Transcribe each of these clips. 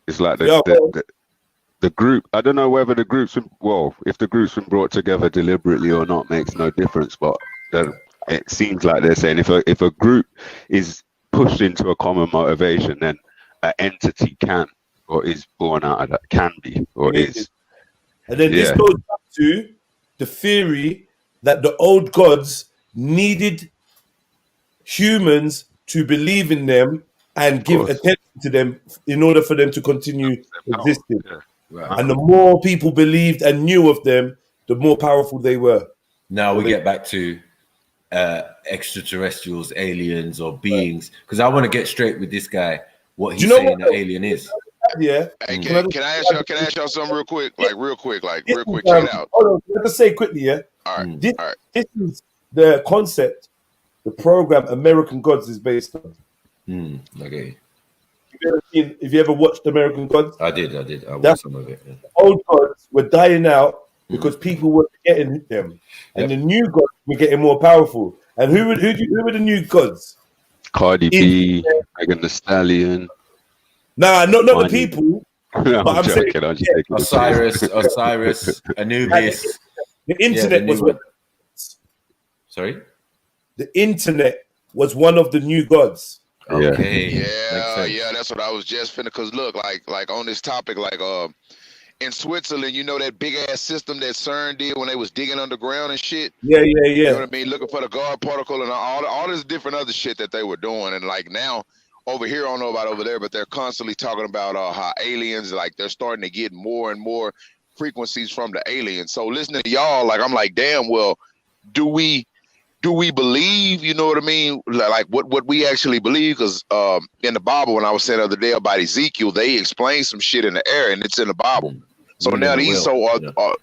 It's like the group. I don't know whether the group's if the group's been brought together deliberately or not makes no difference. But it seems like they're saying if a group is pushed into a common motivation, then an entity can or is born out of that, can be or is. And then this goes back to the theory that the old gods needed humans to believe in them and give attention to them in order for them to continue existing. Right. And the more people believed and knew of them, the more powerful they were. Now we get back to extraterrestrials, aliens, or beings, because I want to get straight with this guy. What he's saying an alien is. Yeah. Hey, can I ask y'all something real quick? Like real quick. Check it out. Hold on, let us say quickly, yeah. All right. This is the concept, the program American Gods is based on. Okay. If you ever watched American Gods? I did. I watched some of it. Yeah. Old gods were dying out because people were getting them, and the new gods were getting more powerful. And who were the new gods? Cardi B, Megan Thee Stallion. Nah, not the people. No, I'm joking. I'm just taking Osiris, Anubis. The internet was what? Sorry? The internet was one of the new gods. Okay. Yeah, that's what I was just finna. Cause look, like on this topic, in Switzerland, you know that big ass system that CERN did when they was digging underground and shit. Yeah. You know what I mean? Looking for the God particle and all this different other shit that they were doing. And like now, over here, I don't know about over there, but they're constantly talking about how aliens, like they're starting to get more and more frequencies from the aliens. So listening to y'all, I'm like, damn, well, do we believe, you know what I mean? Like what we actually believe? Because in the Bible, when I was saying the other day about Ezekiel, they explained some shit in the air and it's in the Bible. So now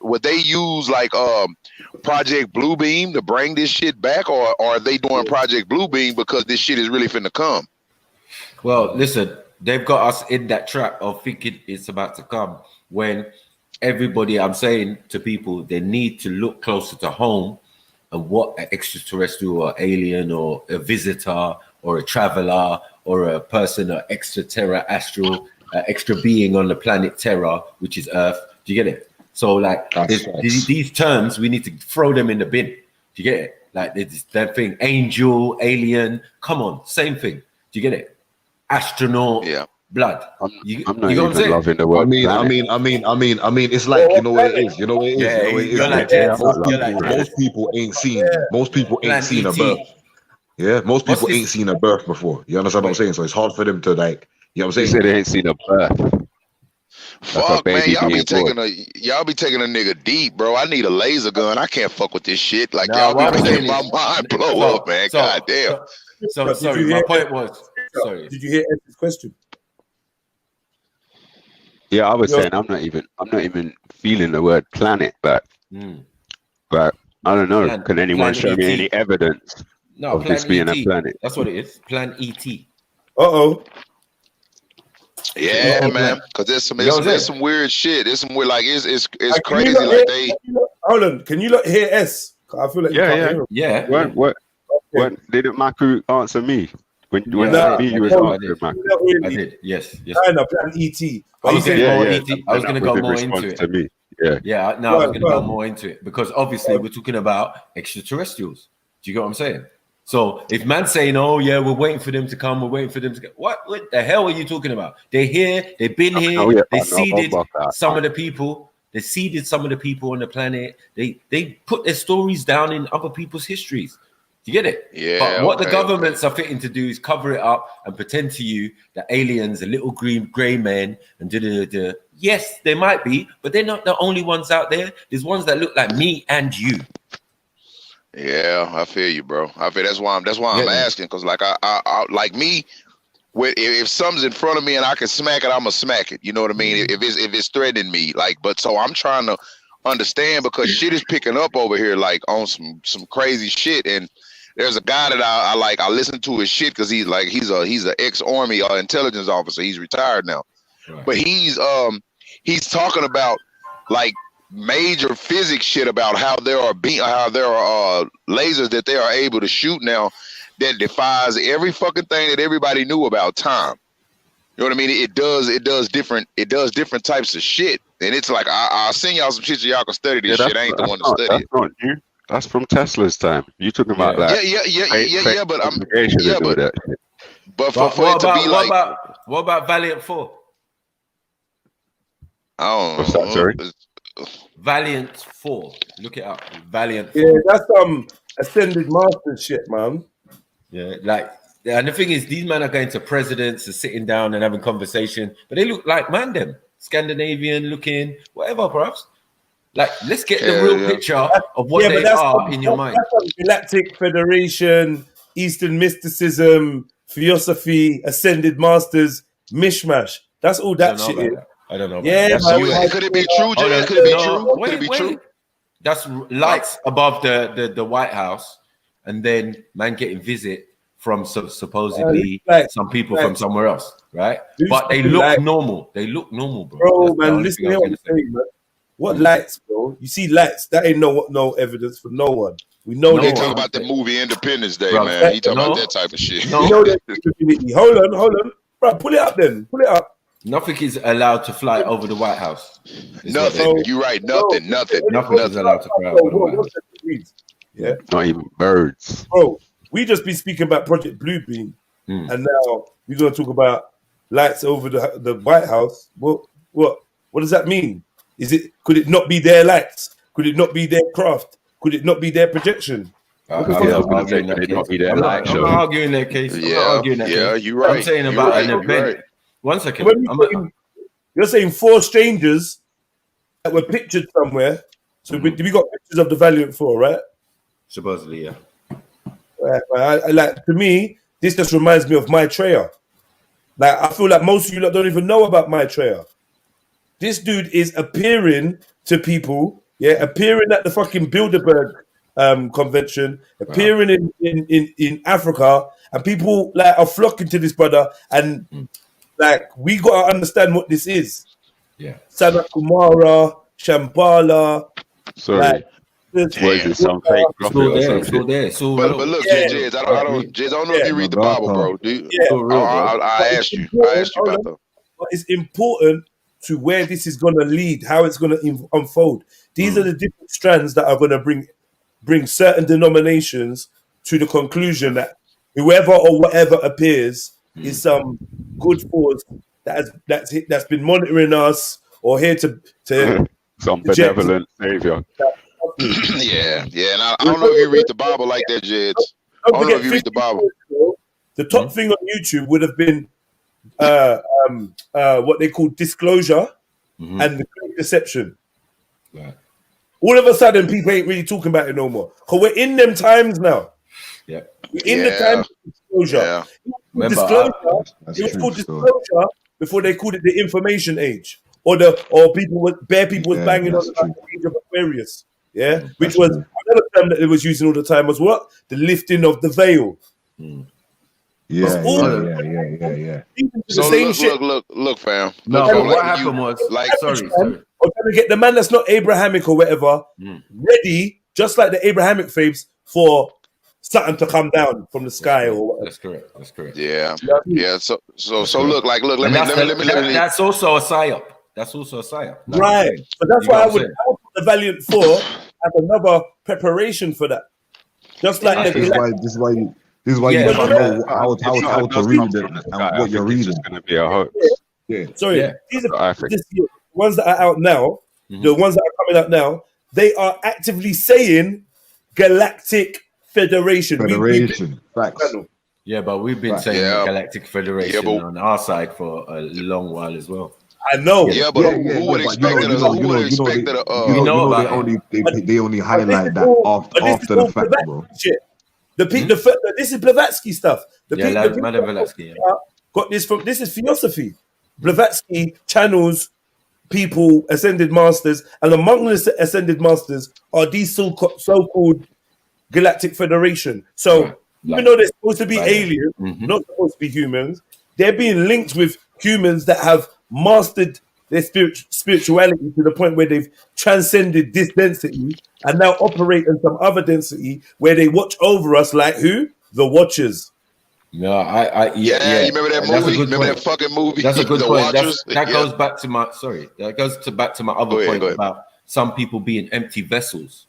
would they use Project Bluebeam to bring this shit back, or are they doing Project Bluebeam because this shit is really finna come? Well, listen, they've got us in that trap of thinking it's about to come when everybody, I'm saying to people, they need to look closer to home and what an extraterrestrial or alien or a visitor or a traveler or a person, or extraterrestrial, extra being on the planet Terra, which is Earth. Do you get it? So these terms, we need to throw them in the bin. Do you get it? Like that thing, angel, alien, come on, same thing. Do you get it? Astronaut, blood. I'm not even loving the word. I mean, it's like, you know what it is. You know what it is. Most people ain't seen a birth. Yeah, most people ain't seen a birth before. You understand what I'm saying? So it's hard for them to you know what I'm saying? You said they ain't seen a birth. Fuck, man, y'all be taking a nigga deep, bro. I need a laser gun. I can't fuck with this shit. Like y'all be making my mind blow up, man. Goddamn. So sorry, my point was. Sorry. Did you hear Ed's question? Yeah, I was saying I'm not even feeling the word planet, but I don't know. Can anyone show me any evidence of this being a planet? That's what it is. Plan ET. Yeah, man. Because there's some weird shit. There's some weird, it's crazy. Like they. Hold on. Can you not hear S? I feel like you can't hear him. Yeah. When didn't MAKU answer me? When you was answering MAKU. I did. Yes. Plan ET. I was going to go more into it. To me. I was going to go more into it because obviously we're talking about extraterrestrials. Do you get what I'm saying? So if man's saying, "Oh yeah, we're waiting for them to come, we're waiting for them to get," what the hell are you talking about? They're here. They've been here. They seeded some of the people. They seeded some of the people on the planet. They put their stories down in other people's histories. Do you get it? Yeah. But what the governments are fitting to do is cover it up and pretend to you that aliens are little green gray men and da. Yes, they might be, but they're not the only ones out there. There's ones that look like me and you. Yeah, I feel you, bro. I feel that's why I'm asking, because like I like me, if something's in front of me and I can smack it, I'm gonna smack it. You know what I mean? If it's threatening me, but so I'm trying to understand because shit is picking up over here, like on some crazy shit. And there's a guy that I like. I listen to his shit because he's an ex-army intelligence officer. He's retired now, but he's talking about like major physics shit about how there are lasers that they are able to shoot now that defies every fucking thing that everybody knew about time. You know what I mean? It does different types of shit. And it's like I'll send y'all some shit so y'all can study this shit. I ain't the one to study it. That's not new. That's from Tesla's time. You talking about like but what about Valiant 4? I don't What's that, sorry? Valiant 4. Look it up. Valiant 4. Yeah, that's Ascended Master shit, man. Yeah, and the thing is, these men are going to presidents and sitting down and having conversation, but they look like Mandem, Scandinavian looking, whatever, perhaps. Like, let's get the real picture of what they are in your mind. Galactic Federation, Eastern mysticism, theosophy, Ascended Masters, mishmash. That's all that shit is. I don't know. Yeah, could it be true, Jay? Could it be true? Could it be true? That's lights above the White House, and then man getting visit from supposedly some people from somewhere else, right? But they look normal. They look normal, bro. Bro, man, listen to what I'm saying, man. What lights, bro? You see lights? That ain't no evidence for no one. We know they talk about the movie Independence Day, bro, man. He talking about that type of shit. No. Hold on, bro. Pull it up, then. Pull it up. Nothing is allowed to fly over the White House. Nothing. You're right. Nothing is allowed to fly over the White House. Yeah. Not even birds. Bro, we just be speaking about Project Bluebeam, and now we're gonna talk about lights over the White House. What does that mean? Could it not be their lights? Could it not be their craft? Could it not be their projection? I'm not arguing their case. Yeah, you're right. I'm saying about an event. Right. 1 second. You're saying 4 strangers that were pictured somewhere. So we got pictures of the Valiant 4, right? Supposedly, yeah. Right. To me, this just reminds me of Maitreya. Like, I feel like most of you lot don't even know about Maitreya. This dude is appearing to people, appearing at the fucking Bilderberg convention, appearing in Africa, and people like are flocking to this brother. And like, we gotta understand what this is. Yeah, Sanat Kumara, Shambhala. Sorry. Some fake still there. But look, Jez, I don't know if you read the Bible, bro. I asked you about that. But it's important to where this is going to lead, how it's going to unfold. These are the different strands that are going to bring certain denominations to the conclusion that whoever or whatever appears is some good force that's been monitoring us or here to some benevolent savior. Yeah, and I don't know if you read the Bible like that, Jed. I don't know if you read the Bible. The top thing on YouTube would have been what they call disclosure and the great deception. Right. All of a sudden, people ain't really talking about it no more. Because we're in them times now. Yeah. We're in the time of disclosure. Yeah. It was called disclosure before they called it the information age. Or people was banging on the age of Aquarius. Yeah. Which was another term that they was using all the time was what? The lifting of the veil. Yeah. So look, fam. No, what happened was sorry. I'm trying to get the man that's not Abrahamic or whatever ready, just like the Abrahamic faiths, for something to come down from the sky or whatever. That's correct. Yeah. So look. Let me. That's also a psyop. Right. But that's why I would help the Valiant 4 as another preparation for that. Just like this is why you gotta know how to read it and what you're reading. It's going to be a hoax. Yeah. Sorry, these are the ones that are out now. The ones that are coming out now, they are actively saying Galactic Federation. Facts. Yeah, but we've been saying Galactic Federation on our side for a long while as well. I know. Yeah, but who would expect that? Who would expect that? They only highlight that after the fact, bro. This is Blavatsky stuff. Madam Blavatsky got this from. This is theosophy. Blavatsky channels people, ascended masters, and among the ascended masters are these so-called Galactic Federation. So even though they're supposed to be aliens, not supposed to be humans, they're being linked with humans that have mastered their spirituality to the point where they've transcended this density and now operate in some other density where they watch over us like who? The Watchers. No, yeah. You remember that movie? Remember that fucking movie? That's a good The point. Watchers? That goes back to my back to my other point about some people being empty vessels.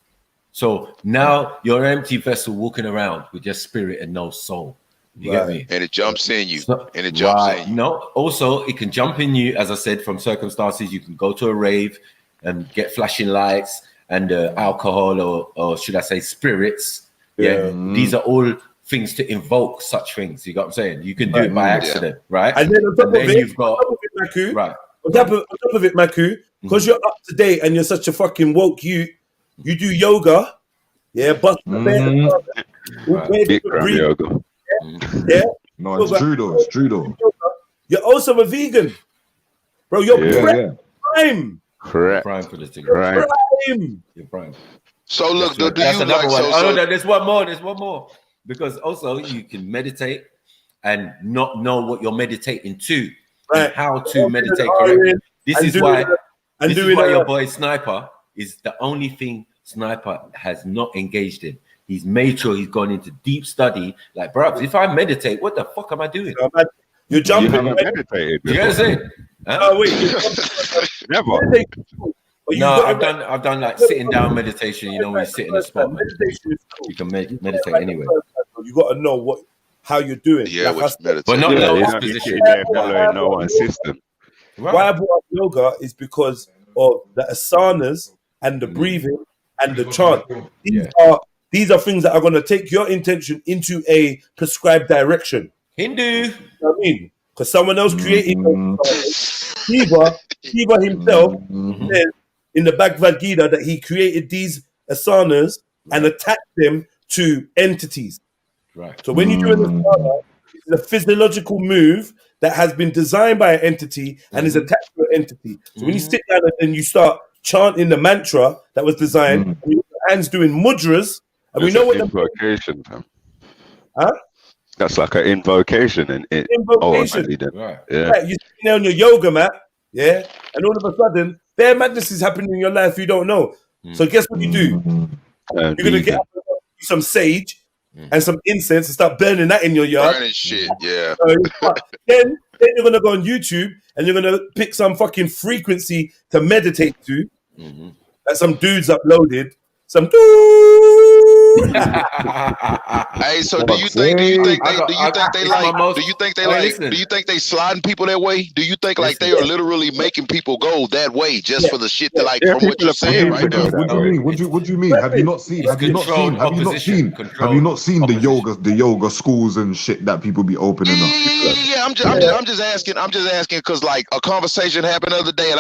So now you're an empty vessel walking around with your spirit and no soul. You get me? And it jumps in you. And it jumps in you. No, also it can jump in you, as I said, from circumstances. You can go to a rave and get flashing lights and alcohol or should I say spirits. Yeah. These are all things to invoke such things. You got what I'm saying? You can do it by accident, right? And then on top of it, you've got MAKU, right. On top of it, MAKU, because you're up to date and you're such a fucking woke you do yoga, bust the Bikram yoga. No, it's true though. It's true though. You're also a vegan, bro. You're prime. Correct. Prime for this thing. Right. You're prime. So look, do that's you another like? one. No, there's one more. There's one more. Because also you can meditate and not know what you're meditating to, and how to meditate correctly. This is why your boy Sniper is the only thing Sniper has not engaged in. He's made sure he's gone into deep study. Like, bro, if I meditate, what the fuck am I doing? You're jumping. You haven't meditated. You get what I'm saying? Oh wait, Never. No, I've done like sitting down meditation. You know, when you sit in a spot, man. You can meditate anyway. You got to know how you're doing. Yeah, like but not you're in not position. there following no one system. Right. Why I brought up yoga is because of the asanas and the breathing and the chant. These are things that are going to take your intention into a prescribed direction. Hindu. You know what I mean? Because someone else created Shiva himself says in the Bhagavad Gita that he created these asanas and attached them to entities. Right. So when you do an asana, it's a physiological move that has been designed by an entity and is attached to an entity. So when you sit down and you start chanting the mantra that was designed, and your hands doing mudras, and we know what invocation. Huh? That's like an invocation, and invocation. Right. Yeah. Right, you're sitting there on your yoga mat, and all of a sudden, bare madness is happening in your life you don't know. So guess what you do? You're gonna get up and some sage and some incense and start burning that in your yard. Burning shit, yeah. Then you're gonna go on YouTube and you're gonna pick some fucking frequency to meditate to that some dudes uploaded. Some Hey, so do you think they sliding people that way? Do you think like they are literally making people go that way just for the shit that like from what you're saying right now? What do you mean? Have you not seen the yoga schools and shit that people be opening up? Yeah, I'm just asking because like a conversation happened the other day and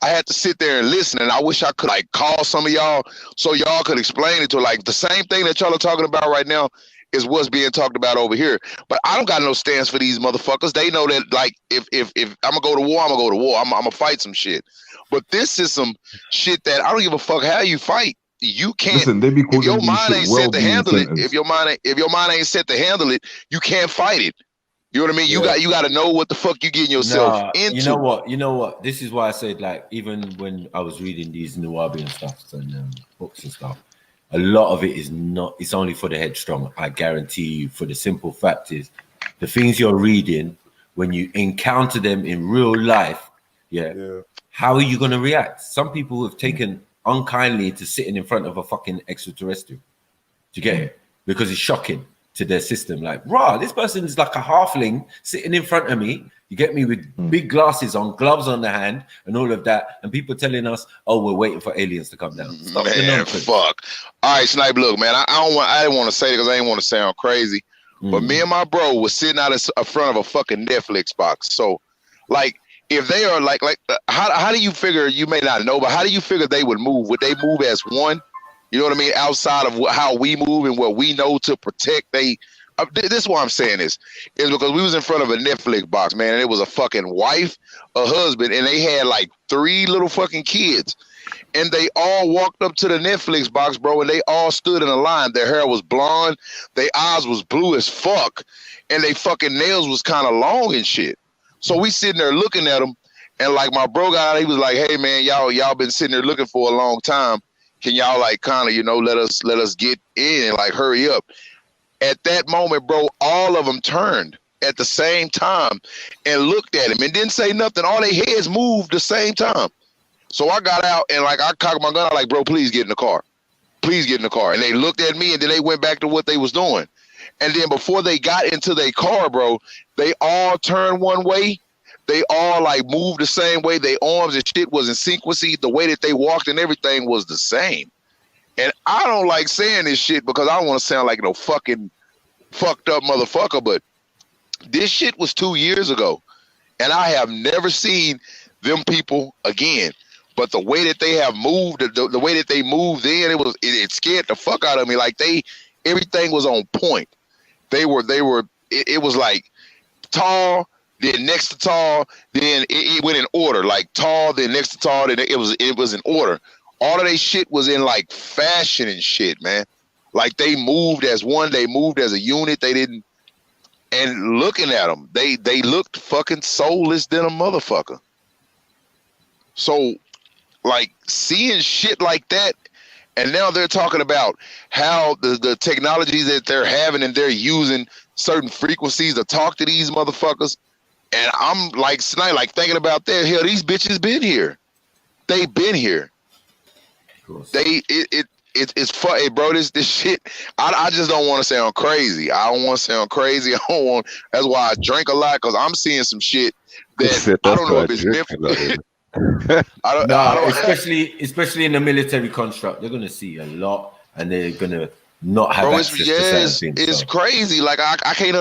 I had to sit there and listen, and I wish I could like call some of y'all so y'all could explain it to like the same thing that y'all are talking about right now is what's being talked about over here. But I don't got no stance for these motherfuckers. They know that like if I'm gonna go to war, I'm gonna go to war. I'm gonna fight some shit. But this is some shit that I don't give a fuck how you fight. You can't. Listen, they be if your calling mind ain't set to handle it. sentence. If your mind ain't set to handle it, you can't fight it. You know what I mean? You got to know what the fuck you getting yourself into. You know what? This is why I said like even when I was reading these NUWABIAN stuff and books and stuff, a lot of it is not. It's only for the headstrong. I guarantee you. For the simple fact is, the things you're reading when you encounter them in real life, how are you going to react? Some people have taken unkindly to sitting in front of a fucking extraterrestrial. Do you get it? Because it's shocking to their system. Like, rah, this person is like a halfling sitting in front of me. You get me with big glasses on, gloves on the hand, and all of that. And people telling us, "Oh, we're waiting for aliens to come down." Stop the nonsense. Fuck. All right, Snipe. Look, man, I didn't want to say it because I didn't want to sound crazy. But me and my bro was sitting out in front of a fucking Netflix box. So, like, if they are like, how do you figure? You may not know, but how do you figure they would move? Would they move as one? You know what I mean? Outside of how we move and what we know to protect, this is why I'm saying this is because we was in front of a Netflix box, man, and it was a fucking wife, a husband, and they had like 3 little fucking kids, and they all walked up to the Netflix box, bro, and they all stood in a line. Their hair was blonde, their eyes was blue as fuck, and they fucking nails was kind of long and shit. So we sitting there looking at them, and like my bro got out, he was like, "Hey man, y'all been sitting there looking for a long time. Can y'all like kind of, you know, let us get in and like hurry up?" At that moment, bro, all of them turned at the same time and looked at him and didn't say nothing. All their heads moved the same time. So I got out and like I cocked my gun out like, bro, please get in the car. Please get in the car. And they looked at me and then they went back to what they was doing. And then before they got into their car, bro, they all turned one way. They all like moved the same way. Their arms and shit was in sequence. The way that they walked and everything was the same. And I don't like saying this shit because I don't want to sound like no fucking fucked up motherfucker, but this shit was 2 years ago. And I have never seen them people again. But the way that they have moved, the way that they moved in, it scared the fuck out of me. Like everything was on point. It was like tall, then next to tall, then it went in order. Like tall, then next to tall, then it was in order. All of their shit was in like fashion and shit, man. Like they moved as one, they moved as a unit. They didn't. And looking at them, they looked fucking soulless than a motherfucker. So, like seeing shit like that, and now they're talking about how the technologies that they're having and they're using certain frequencies to talk to these motherfuckers. And I'm like thinking about that. Hell, these bitches been here. They've been here. It's funny, bro. This shit. I just don't want to sound crazy. I don't want to sound crazy. That's why I drink a lot, because I'm seeing some shit that I don't know if it's different. Especially in the military construct, they're gonna see a lot, and they're gonna not have access to certain things. It's crazy. Like I can't.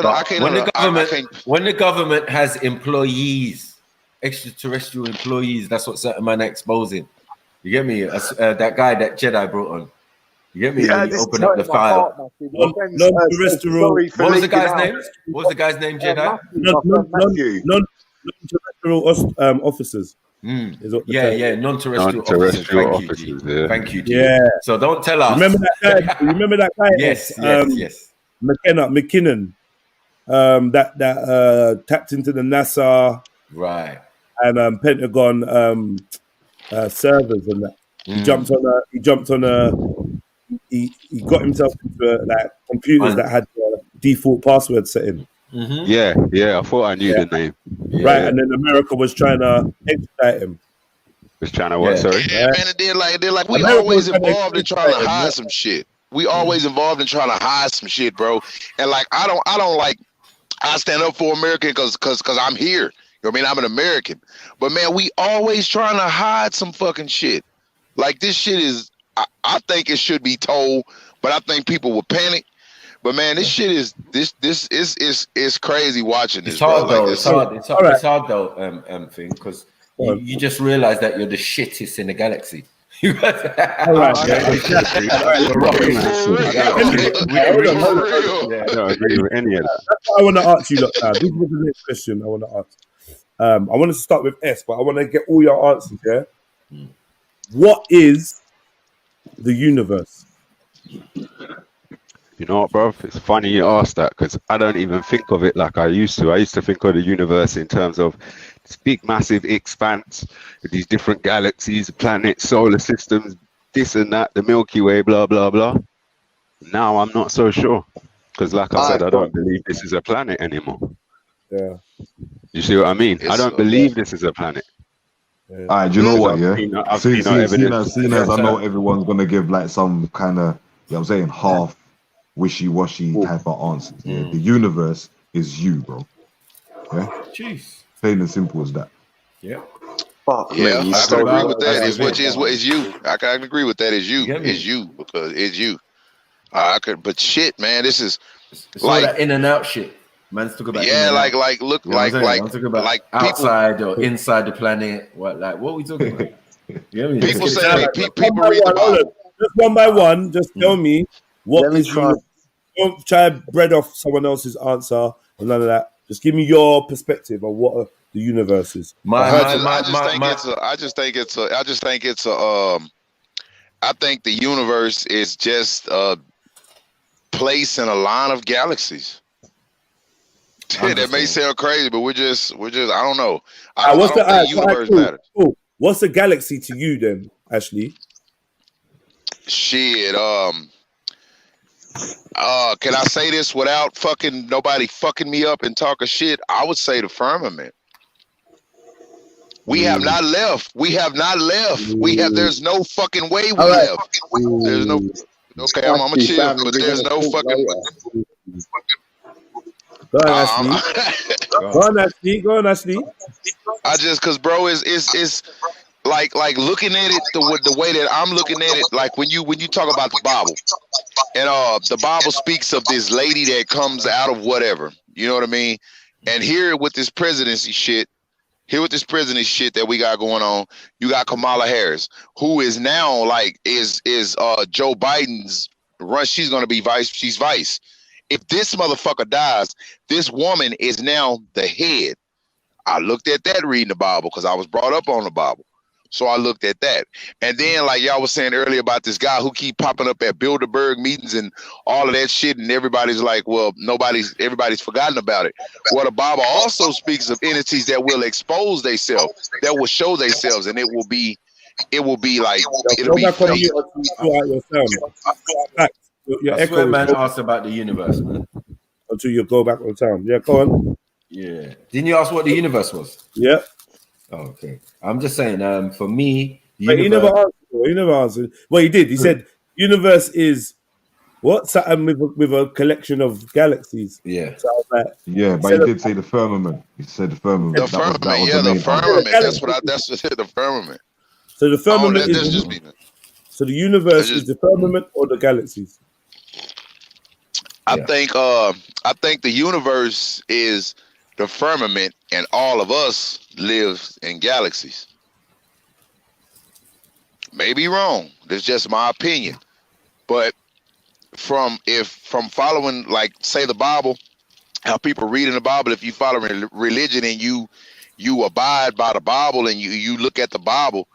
When the government has employees, extraterrestrial employees, that's what certain man are exposing. You get me? That guy that Jedi brought on. You get me? Yeah, open up the file. Non-terrestrial. What was the guy's name? What was the guy's name, Jedi? Non-terrestrial officers. Non-terrestrial officers. Thank you. Yeah. So don't tell us. Remember that guy? Yes. McKinnon. That tapped into the NASA, right, and Pentagon servers and that. He got himself into like computers that had default password setting. Mm-hmm. Yeah, I thought I knew the name. Right, and then America was trying to extradite him. Was trying to what? Sorry. Yeah, man. They're like we always involved in trying to hide some shit. We always involved in trying to hide some shit, bro. And like I don't like. I stand up for American because I'm here. You know what I mean? I'm an American. But man, we always trying to hide some fucking shit. Like this shit is. I think it should be told, but I think people will panic. But man, this shit is this is crazy watching this. It's hard, bro. though. Like it's hard though, thing, because you just realize that you're the shittest in the galaxy. All right. I don't agree with any of that. That's what I want to ask you. Look, this is the next question I want to ask. I want to start with S, but I want to get all your answers. Yeah. What is the universe? You know what, bro? It's funny you asked that, because I don't even think of it like I used to. I used to think of the universe in terms of this big, massive expanse with these different galaxies, planets, solar systems, this and that, the Milky Way, blah, blah, blah. Now I'm not so sure, because like I said, I don't believe this is a planet anymore. Yeah. You see what I mean? I don't believe this is a planet. All right, do you know what, yeah? Seeing as I know everyone's going to give like some kind of, you know what I'm saying, half wishy-washy type of answers. Yeah? The universe is you, bro. Yeah? Jeez. Plain and simple as that. Yeah. I can agree with that. It's you. I can agree with that. It's you. It's you, because it's you. But shit, man, this is it's like all that in and out shit. Man's talking about like outside or inside the planet. What we talking about? People say people read the Bible. Just one by one, just tell me what is you. Don't try to bread off someone else's answer or none of that. Just give me your perspective on what the universe is. I think the universe is just a place in a line of galaxies. That may sound crazy, but we're just I don't know. I don't think the universe matters. Cool. What's a galaxy to you then, Ashley? Shit, Can I say this without fucking nobody fucking me up and talking shit? I would say the firmament. We have not left. We have not left. There's no fucking way we left. There's no. Okay, I'm gonna chill, but there's no fucking. Go on, Ashley. Go on, Ashley. I just, cause bro, is like looking at it the way that I'm looking at it. Like when you talk about the Bible, and the Bible speaks of this lady that comes out of whatever. You know what I mean? And here with this presidency shit. Here with this presidency shit that we got going on, you got Kamala Harris, who is now like is Joe Biden's run. She's gonna be vice. She's vice. If this motherfucker dies, this woman is now the head. I looked at that reading the Bible because I was brought up on the Bible. So I looked at that. And then like y'all was saying earlier about this guy who keep popping up at Bilderberg meetings and all of that shit. And everybody's like, well, everybody's forgotten about it. Well, the Bible also speaks of entities that will expose themselves, that will show themselves. And it will be like, it'll be fake. I swear, man, asked about the universe, man. Until you go back on time. Yeah, go on. Yeah. Didn't you ask what the universe was? Yeah. Oh, okay. I'm just saying, for me, he never answered. Well, he did. He said universe is what? Saturn with a collection of galaxies. Yeah. So like, yeah, but he did say the firmament. He said the firmament. The firmament, the firmament. That's what the firmament. So the firmament is so the universe is the firmament or the galaxies? I think the universe is the firmament, and all of us live in galaxies. Maybe wrong. That's just my opinion. But from following, like, say the Bible, how people read in the Bible, if you follow religion and you abide by the Bible and you look at the Bible,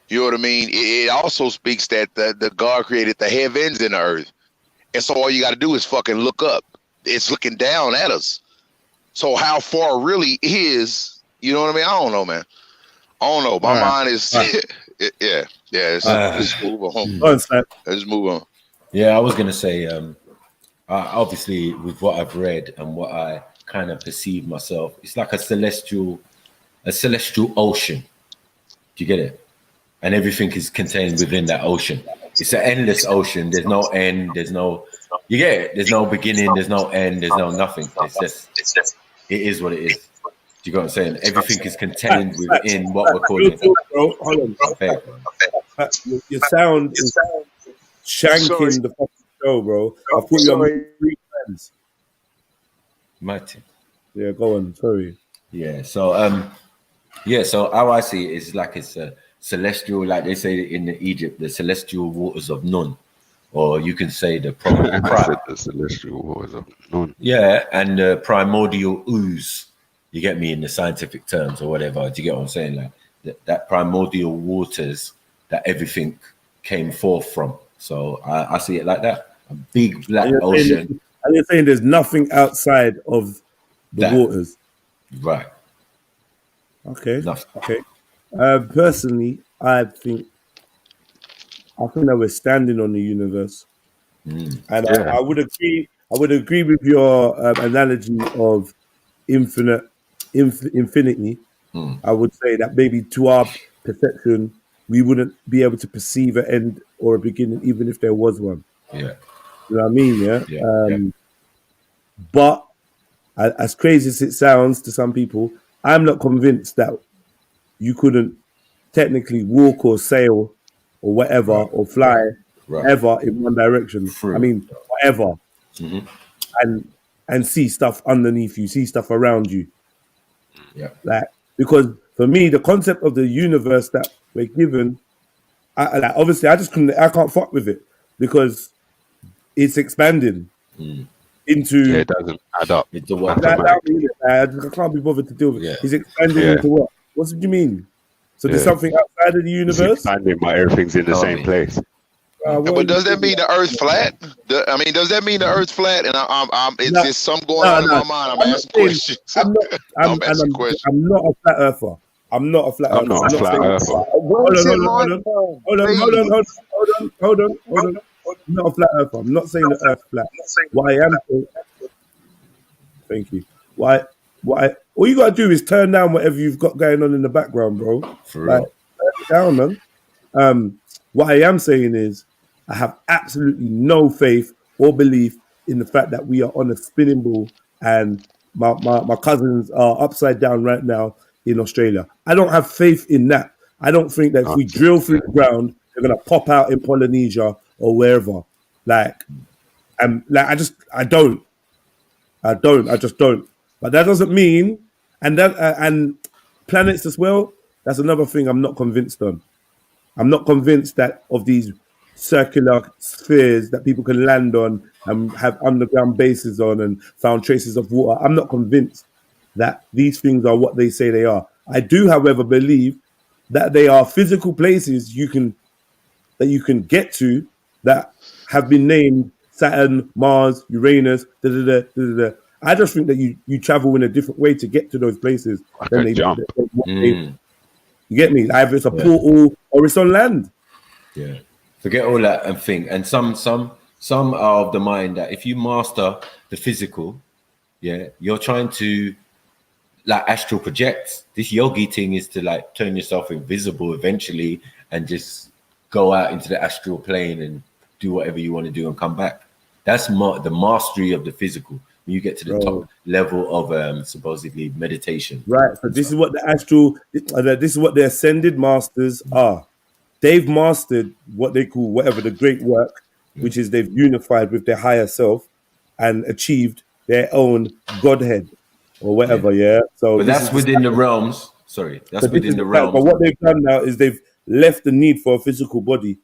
you know what I mean? It also speaks that the God created the heavens and the earth. And so all you got to do is fucking look up. It's looking down at us. So how far really is, you know what I mean? I don't know, man. I don't know. My mind is, yeah. Let's move on. Let's move on. Yeah, I was going to say, obviously, with what I've read and what I kind of perceive myself, it's like a celestial ocean. Do you get it? And everything is contained within that ocean. It's an endless ocean. There's no end. There's no, you get it? There's no beginning. There's no end. There's no nothing. It's just, it is what it is. Do you get what I'm saying? Everything is contained within what we're calling. Bro, hold on. Hey. Your sound is shanking the fucking show, bro. I put you on 3 times. Mighty. Yeah, go on. Sorry. Yeah. So so how I see it is like it's a celestial, like they say in Egypt, the celestial waters of Nun, or you can say the the celestial waters of Nun. Yeah, and the primordial ooze. You get me in the scientific terms or whatever. Do you get what I'm saying? Like that primordial waters that everything came forth from. So I see it like that. A big black ocean. And you're saying there's nothing outside of the waters. Right. Okay. Nothing. Okay. Personally, I think that we're standing on the universe, and I would agree. I would agree with your analogy of infinity. I would say that maybe to our perception, we wouldn't be able to perceive an end or a beginning, even if there was one. Yeah, you know what I mean. Yeah. But as crazy as it sounds to some people, I'm not convinced that you couldn't technically walk or sail or whatever or fly ever in one direction. I mean, whatever, and see stuff underneath you, see stuff around you. Yeah, like, because for me, the concept of the universe that we're given, obviously, I can't fuck with it because it's expanding into. It doesn't add up. I can't be bothered to deal with it. Yeah. It's expanding into what? What do you mean? So there's something outside of the universe? It's expanding, but everything's in the same place. But does that mean the Earth flat? Does that mean the Earth flat? And it's just something going on in my mind. I'm asking questions. I'm not a flat earther. I'm not a flat earther. Hold not a flat earther. I'm not saying the earth's flat. What I am saying, thank you. All you gotta do is turn down whatever you've got going on in the background, bro. For real. Like, turn it down, man. What I am saying is, I have absolutely no faith or belief in the fact that we are on a spinning ball and my cousins are upside down right now in Australia. I don't have faith in that. I don't think that if we drill through the ground, they're gonna pop out in Polynesia or wherever. I just don't. But that doesn't mean, and planets as well. That's another thing I'm not convinced on. I'm not convinced that of these circular spheres that people can land on and have underground bases on and found traces of water. I'm not convinced that these things are what they say they are. I do, however, believe that they are physical places you can get to that have been named Saturn, Mars, Uranus. I just think that you travel in a different way to get to those places than they jump. You get me? Either it's a portal or it's on land. Yeah. Forget all that and think. And some are of the mind that if you master the physical, you're trying to like astral project. This yogi thing is to like turn yourself invisible eventually and just go out into the astral plane and do whatever you want to do and come back. That's the mastery of the physical. When you get to the top level of supposedly meditation. Right. So this is what this is what the ascended masters are. They've mastered what they call whatever the great work, which is they've unified with their higher self and achieved their own godhead or whatever. So but that's within the realms. Sorry, that's within the realms. But what they've done now is they've left the need for a physical body